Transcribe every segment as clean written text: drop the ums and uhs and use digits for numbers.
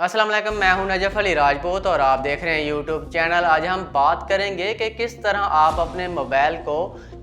अस्सलाम वालेकुम, मैं हूं नजफ अली राजपूत और आप देख रहे हैं यूट्यूब चैनल। आज हम बात करेंगे कि किस तरह आप अपने मोबाइल को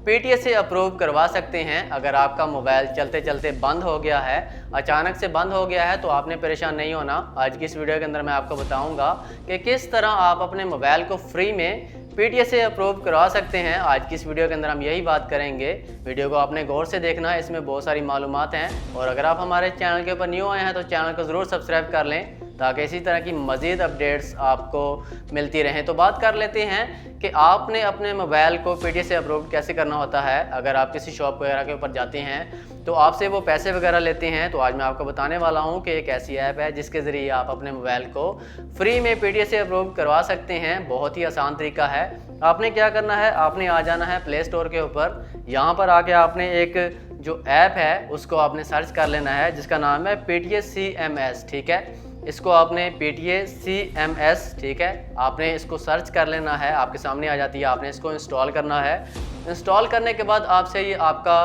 पीटीएस से अप्रूव करवा सकते हैं। अगर आपका मोबाइल चलते चलते बंद हो गया है, अचानक से बंद हो गया है, तो आपने परेशान नहीं होना। आज की इस वीडियो के अंदर मैं आपको बताऊंगा कि किस तरह आप अपने मोबाइल को फ्री में पीटीएस से अप्रूव करवा सकते हैं। आज की इस वीडियो के अंदर हम यही बात करेंगे। वीडियो को आपने गौर से देखना है, इसमें बहुत सारी मालूमात हैं। और अगर आप हमारे चैनल के ऊपर न्यू आए हैं तो चैनल को ज़रूर सब्सक्राइब कर लें ताकि इसी तरह की मज़ीद अपडेट्स आपको मिलती रहें। तो बात कर लेते हैं कि आपने अपने मोबाइल को पीटीएस से अप्रूव कैसे करना होता है। अगर आप किसी शॉप वगैरह के ऊपर जाते हैं तो आपसे वो पैसे वगैरह लेते हैं। तो आज मैं आपको बताने वाला हूँ कि एक ऐसी ऐप है जिसके ज़रिए आप अपने मोबाइल को फ्री में पीटीएस से अप्रूव करवा सकते हैं। बहुत ही आसान तरीका है। आपने क्या करना है, आपने आ जाना है प्ले स्टोर के ऊपर। यहाँ पर आके आपने एक जो ऐप है उसको आपने सर्च कर लेना है जिसका नाम है पीटीएस CMS। ठीक है, इसको आपने पीटीएस CMS, ठीक है, आपने इसको सर्च कर लेना है। आपके सामने आ जाती है, आपने इसको इंस्टॉल करना है। इंस्टॉल करने के बाद आपसे ये आपका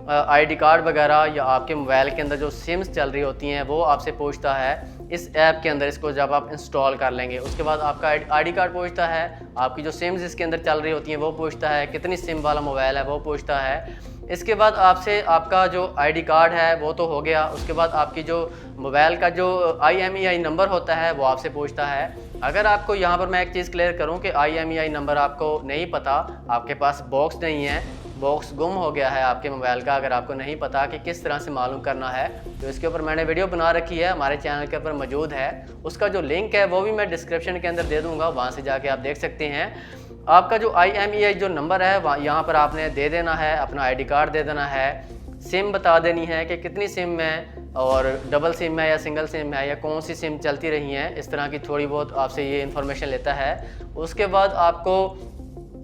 आईडी कार्ड वगैरह या आपके मोबाइल के अंदर जो सिम्स चल रही होती हैं वो आपसे पूछता है इस ऐप के अंदर। इसको जब आप इंस्टॉल कर लेंगे उसके बाद आपका आईडी कार्ड पूछता है, आपकी जो सिम्स इसके अंदर चल रही होती हैं वो पूछता है, कितनी सिम वाला मोबाइल है वो पूछता है। इसके बाद आपसे आपका जो आईडी कार्ड है वो तो हो गया। उसके बाद आपकी जो मोबाइल का जो IMEI नंबर होता है वो आपसे पूछता है। अगर आपको यहाँ पर मैं एक चीज़ क्लियर करूँ कि IMEI नंबर आपको नहीं पता, आपके पास बॉक्स नहीं है, बॉक्स गुम हो गया है आपके मोबाइल का, अगर आपको नहीं पता कि किस तरह से मालूम करना है तो इसके ऊपर मैंने वीडियो बना रखी है, हमारे चैनल के ऊपर मौजूद है। उसका जो लिंक है वो भी मैं डिस्क्रिप्शन के अंदर दे दूँगा, वहाँ से जाके आप देख सकते हैं। आपका जो IMEI जो नंबर है यहाँ पर आपने दे देना है, अपना आईडी कार्ड दे देना है, सिम बता देनी है कि कितनी सिम है और डबल सिम है या सिंगल सिम है या कौन सी सिम चलती रही हैं, इस तरह की थोड़ी बहुत आपसे ये इन्फॉर्मेशन लेता है। उसके बाद आपको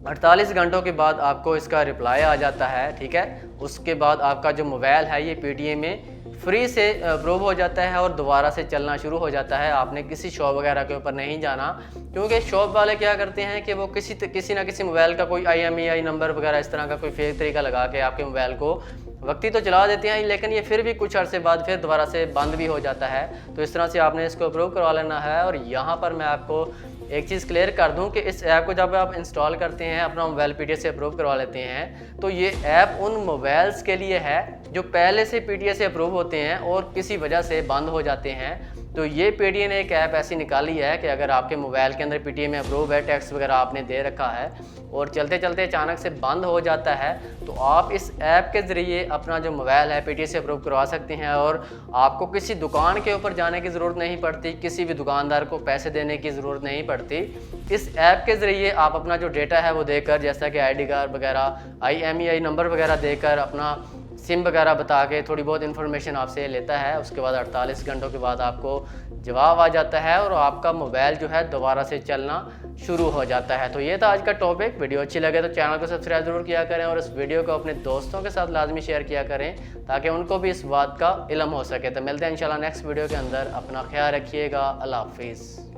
48 घंटों के बाद आपको इसका रिप्लाई आ जाता है। ठीक है, उसके बाद आपका जो मोबाइल है ये PTA में फ्री से अप्रूव हो जाता है और दोबारा से चलना शुरू हो जाता है। आपने किसी शॉप वगैरह के ऊपर नहीं जाना, क्योंकि शॉप वाले क्या करते हैं कि वो किसी ना किसी मोबाइल का कोई IMEI नंबर वगैरह इस तरह का कोई फेक तरीका लगा के आपके मोबाइल को वक्ती तो चला देते हैं, लेकिन ये फिर भी कुछ अर्से बाद फिर दोबारा से बंद भी हो जाता है। तो इस तरह से आपने इसको अप्रूव करवा लेना है। और यहाँ पर मैं आपको एक चीज़ क्लियर कर दूं कि इस ऐप को जब आप इंस्टॉल करते हैं, अपना मोबाइल पीटीएस से अप्रूव करवा लेते हैं, तो ये ऐप उन मोबाइल्स के लिए है जो पहले से पीटीएस से अप्रूव होते हैं और किसी वजह से बंद हो जाते हैं। तो ये पेटीएम ने एक ऐप ऐसी निकाली है कि अगर आपके मोबाइल के अंदर PTA में अप्रूव है, टैक्स वगैरह आपने दे रखा है और चलते चलते अचानक से बंद हो जाता है, तो आप इस ऐप के ज़रिए अपना जो मोबाइल है PTA से अप्रूव करवा सकते हैं। और आपको किसी दुकान के ऊपर जाने की ज़रूरत नहीं पड़ती, किसी भी दुकानदार को पैसे देने की ज़रूरत नहीं पड़ती। इस ऐप के ज़रिए आप अपना जो डेटा है वो देकर, जैसा कि आईडी कार्ड वगैरह, IMEI नंबर वगैरह देकर, अपना सिम वगैरह बता के थोड़ी बहुत इन्फॉर्मेशन आपसे लेता है। उसके बाद 48 घंटों के बाद आपको जवाब आ जाता है और आपका मोबाइल जो है दोबारा से चलना शुरू हो जाता है। तो ये था आज का टॉपिक। वीडियो अच्छी लगे तो चैनल को सब्सक्राइब ज़रूर किया करें और इस वीडियो को अपने दोस्तों के साथ लाजमी शेयर किया करें ताकि उनको भी इस बात का इल्म हो सके। तो मिलते हैं इंशाल्लाह नेक्स्ट वीडियो के अंदर। अपना ख्याल रखिएगा। अल्लाह हाफिज़।